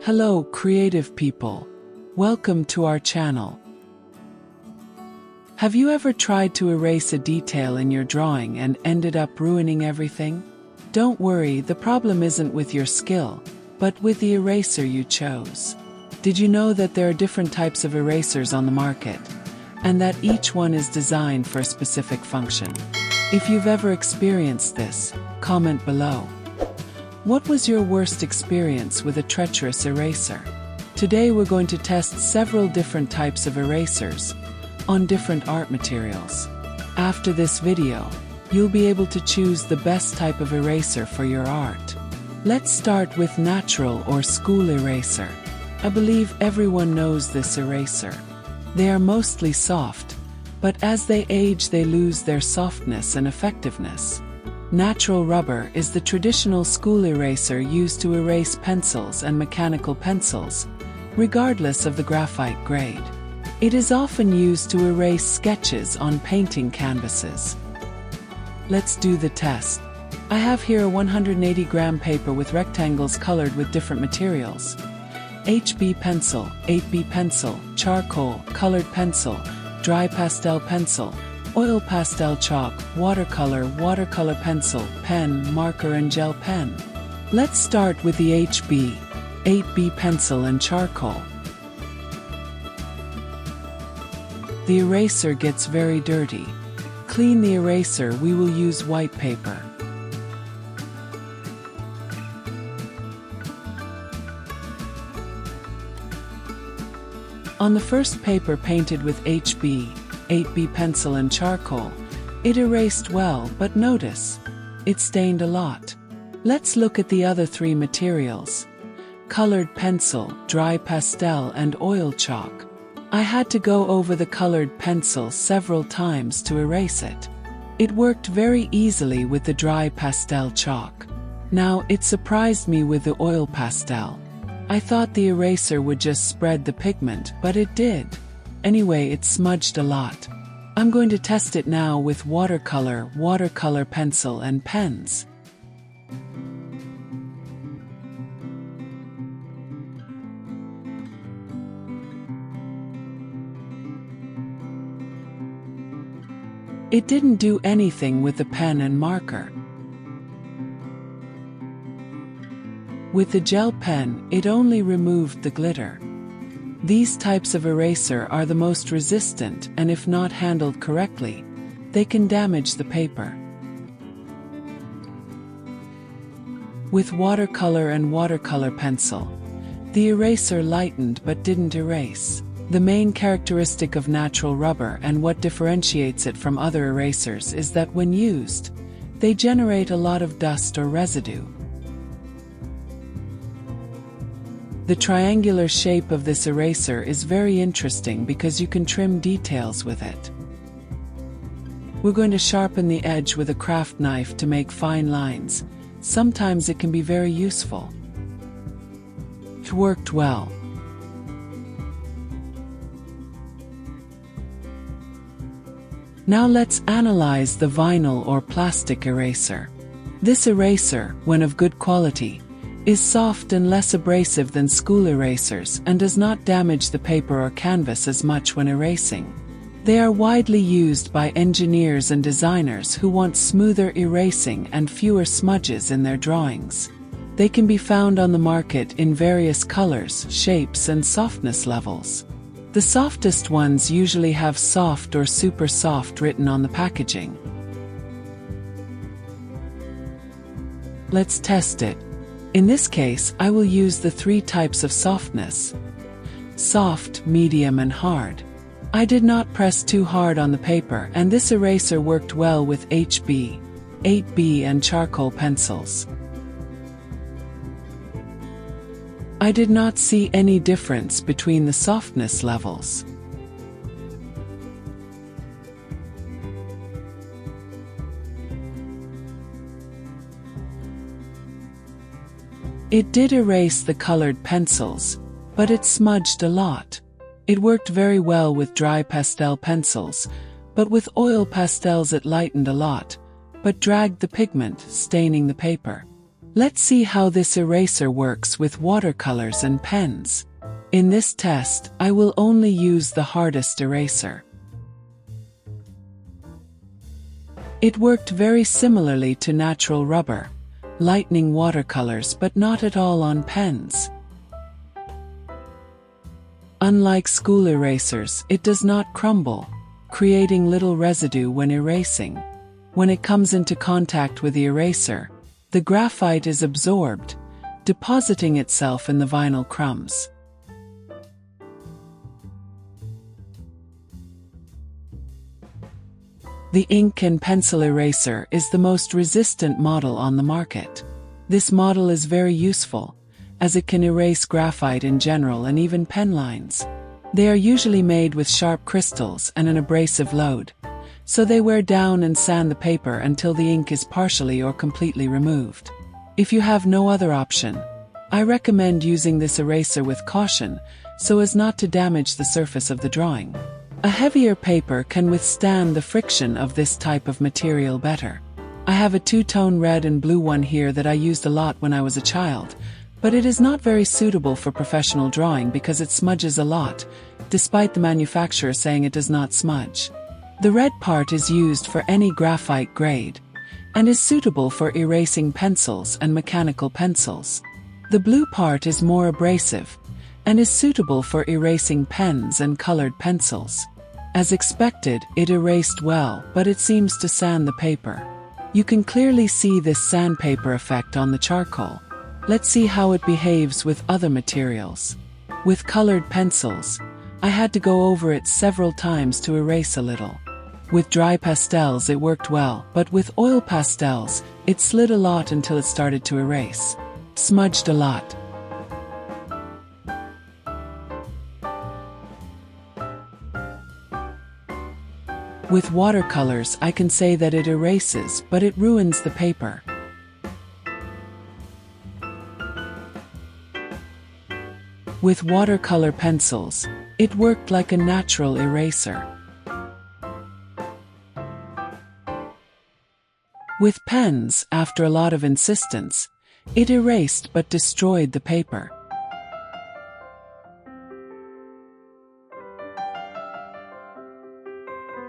Hello, creative people. Welcome to our channel. Have you ever tried to erase a detail in your drawing and ended up ruining everything? Don't worry, the problem isn't with your skill, but with the eraser you chose. Did you know that there are different types of erasers on the market, and that each one is designed for a specific function? If you've ever experienced this, comment below. What was your worst experience with a treacherous eraser? Today we're going to test several different types of erasers on different art materials. After this video, you'll be able to choose the best type of eraser for your art. Let's start with natural or school eraser. I believe everyone knows this eraser. They are mostly soft, but as they age they lose their softness and effectiveness. Natural rubber is the traditional school eraser used to erase pencils and mechanical pencils, regardless of the graphite grade. It is often used to erase sketches on painting canvases. Let's do the test. I have here a 180-gram paper with rectangles colored with different materials. HB pencil, 8B pencil, charcoal, colored pencil, dry pastel pencil, oil pastel chalk, watercolor, watercolor pencil, pen, marker and gel pen. Let's start with the HB, 8B pencil and charcoal. The eraser gets very dirty. Clean the eraser, we will use white paper. On the first paper painted with HB, 8B pencil and charcoal, it erased well, but notice, it stained a lot. Let's look at the other three materials. Colored pencil, dry pastel and oil chalk. I had to go over the colored pencil several times to erase it. It worked very easily with the dry pastel chalk. Now, it surprised me with the oil pastel. I thought the eraser would just spread the pigment, but it did. Anyway, it smudged a lot. I'm going to test it now with watercolor, watercolor pencil and pens. It didn't do anything with the pen and marker. With the gel pen, it only removed the glitter. These types of eraser are the most resistant, and if not handled correctly, they can damage the paper. With watercolor and watercolor pencil, the eraser lightened but didn't erase. The main characteristic of natural rubber and what differentiates it from other erasers is that when used, they generate a lot of dust or residue. The triangular shape of this eraser is very interesting because you can trim details with it. We're going to sharpen the edge with a craft knife to make fine lines. Sometimes it can be very useful. It worked well. Now let's analyze the vinyl or plastic eraser. This eraser, when of good quality, is soft and less abrasive than school erasers and does not damage the paper or canvas as much when erasing. They are widely used by engineers and designers who want smoother erasing and fewer smudges in their drawings. They can be found on the market in various colors, shapes and softness levels. The softest ones usually have soft or super soft written on the packaging. Let's test it. In this case, I will use the three types of softness: soft, medium and hard. I did not press too hard on the paper, and this eraser worked well with HB, 8B and charcoal pencils. I did not see any difference between the softness levels. It did erase the colored pencils, but it smudged a lot. It worked very well with dry pastel pencils, but with oil pastels it lightened a lot, but dragged the pigment, staining the paper. Let's see how this eraser works with watercolors and pens. In this test, I will only use the hardest eraser. It worked very similarly to natural rubber, lightening watercolors but not at all on pens. Unlike school erasers, it does not crumble, creating little residue when erasing. When it comes into contact with the eraser, the graphite is absorbed, depositing itself in the vinyl crumbs. The ink and pencil eraser is the most resistant model on the market. This model is very useful, as it can erase graphite in general and even pen lines. They are usually made with sharp crystals and an abrasive load, so they wear down and sand the paper until the ink is partially or completely removed. If you have no other option, I recommend using this eraser with caution so as not to damage the surface of the drawing. A heavier paper can withstand the friction of this type of material better. I have a two-tone red and blue one here that I used a lot when I was a child, but it is not very suitable for professional drawing because it smudges a lot, despite the manufacturer saying it does not smudge. The red part is used for any graphite grade, and is suitable for erasing pencils and mechanical pencils. The blue part is more abrasive, and is suitable for erasing pens and colored pencils. As expected, it erased well, but it seems to sand the paper. You can clearly see this sandpaper effect on the charcoal. Let's see how it behaves with other materials. With colored pencils, I had to go over it several times to erase a little. With dry pastels it worked well, but with oil pastels, it slid a lot until it started to erase. Smudged a lot. With watercolors I can say that it erases, but it ruins the paper. With watercolor pencils, it worked like a natural eraser. With pens, after a lot of insistence, it erased but destroyed the paper.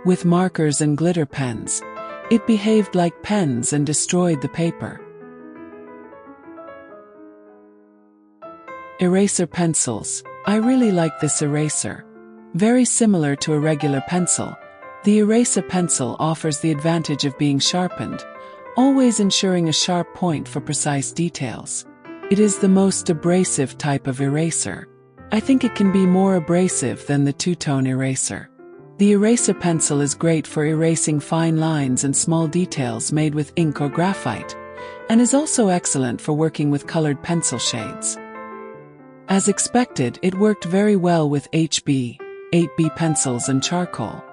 With markers and glitter pens, it behaved like pens and destroyed the paper. Eraser pencils. I really like this eraser. Very similar to a regular pencil, the eraser pencil offers the advantage of being sharpened, always ensuring a sharp point for precise details. It is the most abrasive type of eraser. I think it can be more abrasive than the two-tone eraser. The eraser pencil is great for erasing fine lines and small details made with ink or graphite, and is also excellent for working with colored pencil shades. As expected, it worked very well with HB, 8B pencils and charcoal.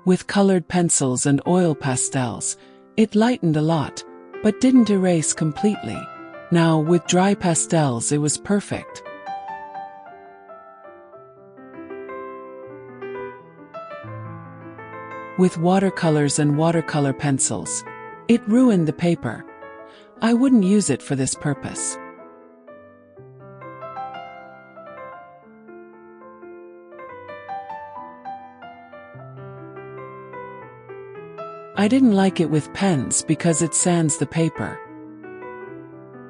With colored pencils and oil pastels, it lightened a lot, but didn't erase completely. Now, with dry pastels it was perfect. With watercolors and watercolor pencils, it ruined the paper. I wouldn't use it for this purpose. I didn't like it with pens because it sands the paper.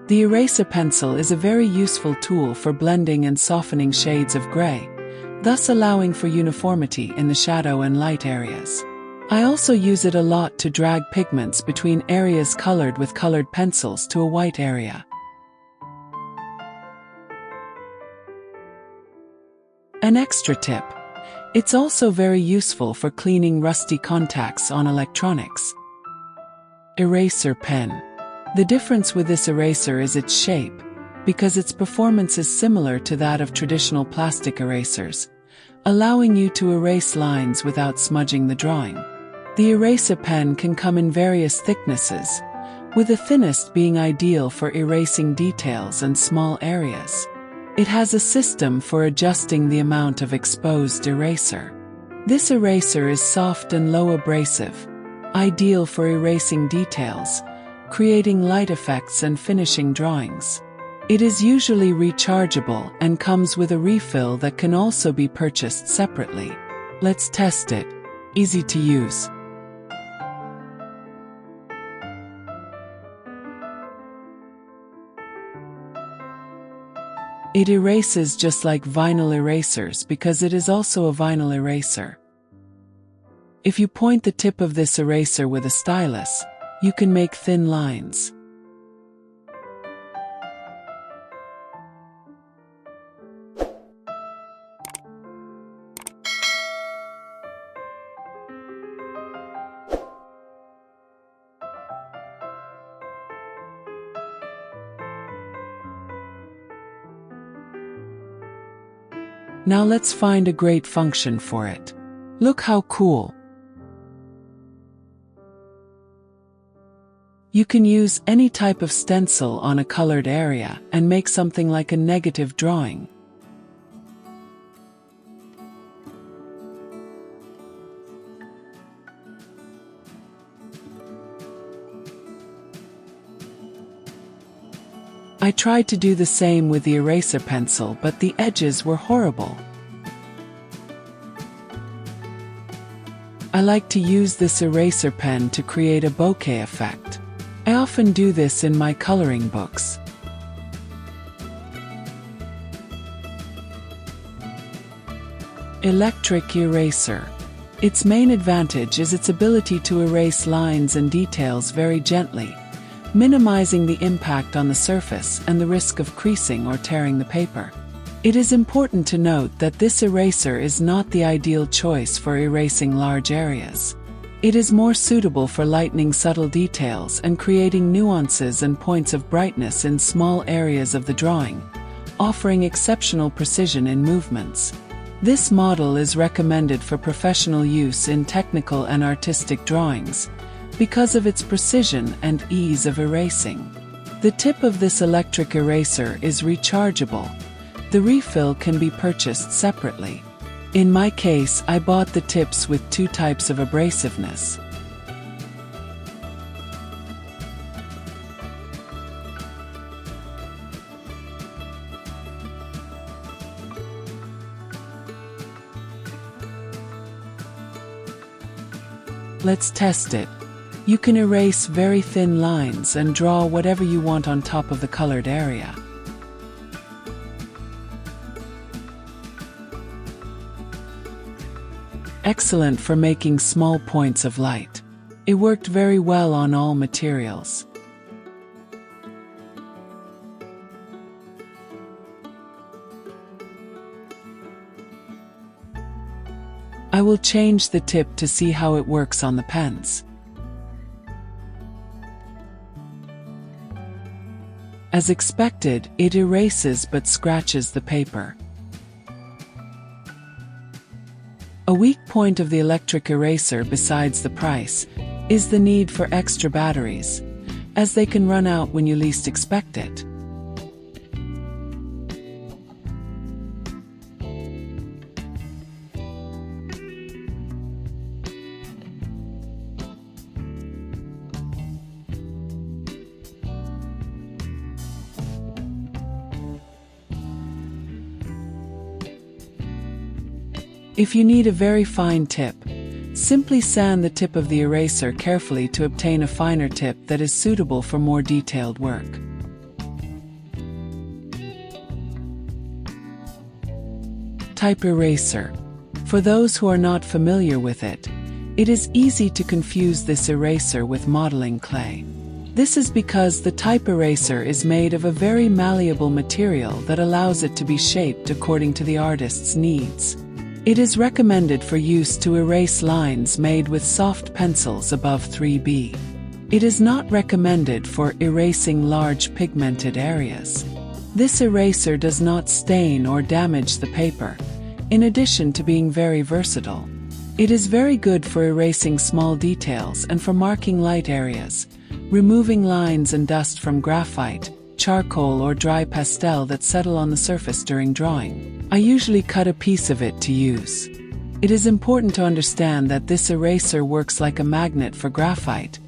The eraser pencil is a very useful tool for blending and softening shades of gray, thus allowing for uniformity in the shadow and light areas. I also use it a lot to drag pigments between areas colored with colored pencils to a white area. An extra tip. It's also very useful for cleaning rusty contacts on electronics. Eraser pen. The difference with this eraser is its shape, because its performance is similar to that of traditional plastic erasers, allowing you to erase lines without smudging the drawing. The eraser pen can come in various thicknesses, with the thinnest being ideal for erasing details and small areas. It has a system for adjusting the amount of exposed eraser. This eraser is soft and low abrasive, ideal for erasing details, creating light effects and finishing drawings. It is usually rechargeable and comes with a refill that can also be purchased separately. Let's test it. Easy to use. It erases just like vinyl erasers because it is also a vinyl eraser. If you point the tip of this eraser with a stylus, you can make thin lines. Now let's find a great function for it. Look how cool! You can use any type of stencil on a colored area and make something like a negative drawing. I tried to do the same with the eraser pencil, but the edges were horrible. I like to use this eraser pen to create a bokeh effect. I often do this in my coloring books. Electric eraser. Its main advantage is its ability to erase lines and details very gently, minimizing the impact on the surface and the risk of creasing or tearing the paper. It is important to note that this eraser is not the ideal choice for erasing large areas. It is more suitable for lightening subtle details and creating nuances and points of brightness in small areas of the drawing, offering exceptional precision in movements. This model is recommended for professional use in technical and artistic drawings, because of its precision and ease of erasing. The tip of this electric eraser is rechargeable. The refill can be purchased separately. In my case, I bought the tips with 2 types of abrasiveness. Let's test it. You can erase very thin lines and draw whatever you want on top of the colored area. Excellent for making small points of light. It worked very well on all materials. I will change the tip to see how it works on the pens. As expected, it erases but scratches the paper. A weak point of the electric eraser, besides the price, is the need for extra batteries, as they can run out when you least expect it. If you need a very fine tip, simply sand the tip of the eraser carefully to obtain a finer tip that is suitable for more detailed work. Type eraser. For those who are not familiar with it, it is easy to confuse this eraser with modeling clay. This is because the type eraser is made of a very malleable material that allows it to be shaped according to the artist's needs. It is recommended for use to erase lines made with soft pencils above 3B. It is not recommended for erasing large pigmented areas. This eraser does not stain or damage the paper, in addition to being very versatile. It is very good for erasing small details and for marking light areas, removing lines and dust from graphite, charcoal or dry pastel that settle on the surface during drawing. I usually cut a piece of it to use. It is important to understand that this eraser works like a magnet for graphite,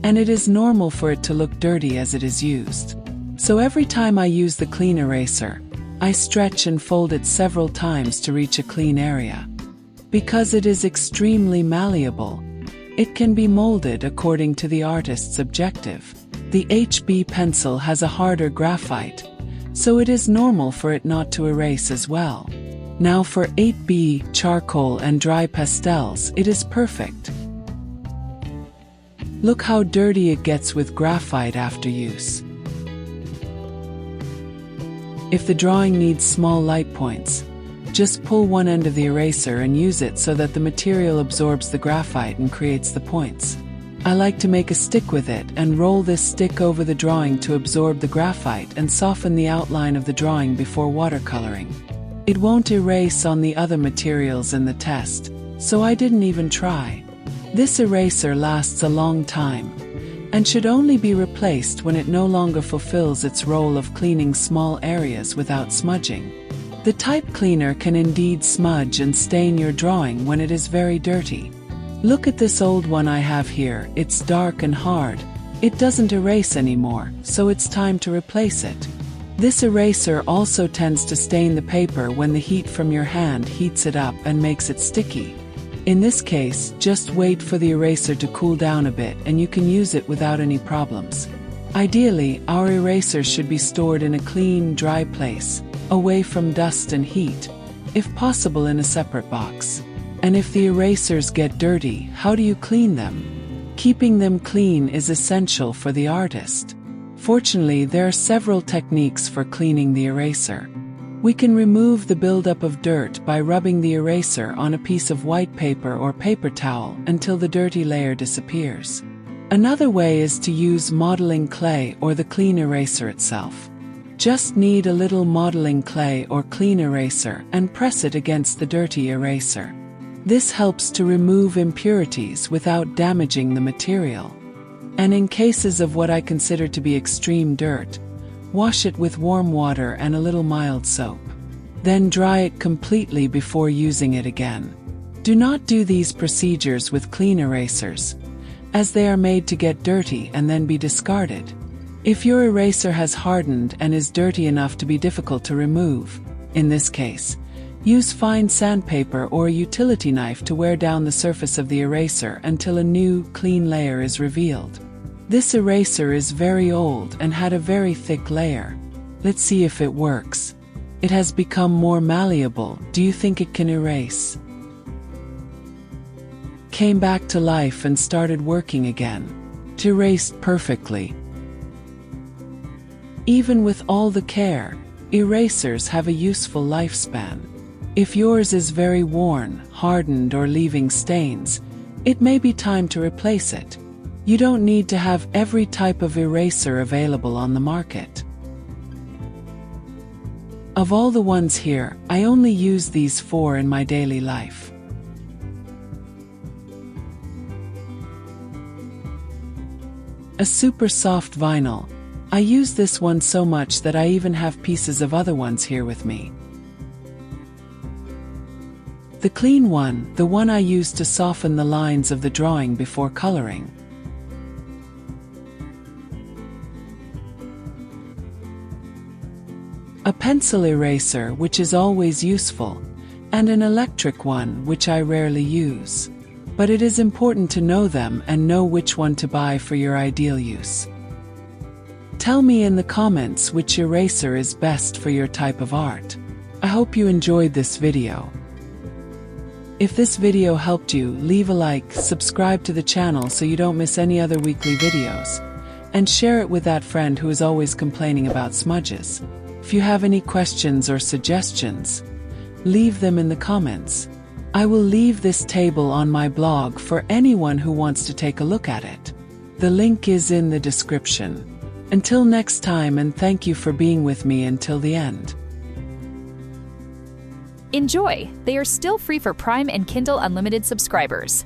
and it is normal for it to look dirty as it is used. So every time I use the clean eraser, I stretch and fold it several times to reach a clean area. Because it is extremely malleable, it can be molded according to the artist's objective. The HB pencil has a harder graphite, so it is normal for it not to erase as well. Now for 8B, charcoal and dry pastels, it is perfect. Look how dirty it gets with graphite after use. If the drawing needs small light points, just pull one end of the eraser and use it so that the material absorbs the graphite and creates the points. I like to make a stick with it and roll this stick over the drawing to absorb the graphite and soften the outline of the drawing before watercoloring. It won't erase on the other materials in the test, so I didn't even try. This eraser lasts a long time, and should only be replaced when it no longer fulfills its role of cleaning small areas without smudging. The type cleaner can indeed smudge and stain your drawing when it is very dirty. Look at this old one I have here, it's dark and hard. It doesn't erase anymore, so it's time to replace it. This eraser also tends to stain the paper when the heat from your hand heats it up and makes it sticky. In this case, just wait for the eraser to cool down a bit and you can use it without any problems. Ideally, our erasers should be stored in a clean, dry place, away from dust and heat, if possible in a separate box. And if the erasers get dirty, how do you clean them? Keeping them clean is essential for the artist. Fortunately, there are several techniques for cleaning the eraser. We can remove the buildup of dirt by rubbing the eraser on a piece of white paper or paper towel until the dirty layer disappears. Another way is to use modeling clay or the clean eraser itself. Just knead a little modeling clay or clean eraser and press it against the dirty eraser. This helps to remove impurities without damaging the material. And in cases of what I consider to be extreme dirt, wash it with warm water and a little mild soap. Then dry it completely before using it again. Do not do these procedures with clean erasers, as they are made to get dirty and then be discarded. If your eraser has hardened and is dirty enough to be difficult to remove, in this case, use fine sandpaper or a utility knife to wear down the surface of the eraser until a new, clean layer is revealed. This eraser is very old and had a very thick layer. Let's see if it works. It has become more malleable. Do you think it can erase? Came back to life and started working again. It erased perfectly. Even with all the care, erasers have a useful lifespan. If yours is very worn, hardened, or leaving stains, it may be time to replace it. You don't need to have every type of eraser available on the market. Of all the ones here, I only use these 4 in my daily life. A super soft vinyl. I use this one so much that I even have pieces of other ones here with me. The clean one, the one I use to soften the lines of the drawing before coloring. A pencil eraser, which is always useful, and an electric one, which I rarely use. But it is important to know them and know which one to buy for your ideal use. Tell me in the comments which eraser is best for your type of art. I hope you enjoyed this video. If this video helped you, leave a like, subscribe to the channel so you don't miss any other weekly videos, and share it with that friend who is always complaining about smudges. If you have any questions or suggestions, leave them in the comments. I will leave this table on my blog for anyone who wants to take a look at it. The link is in the description. Until next time, and thank you for being with me until the end. Enjoy! They are still free for Prime and Kindle Unlimited subscribers.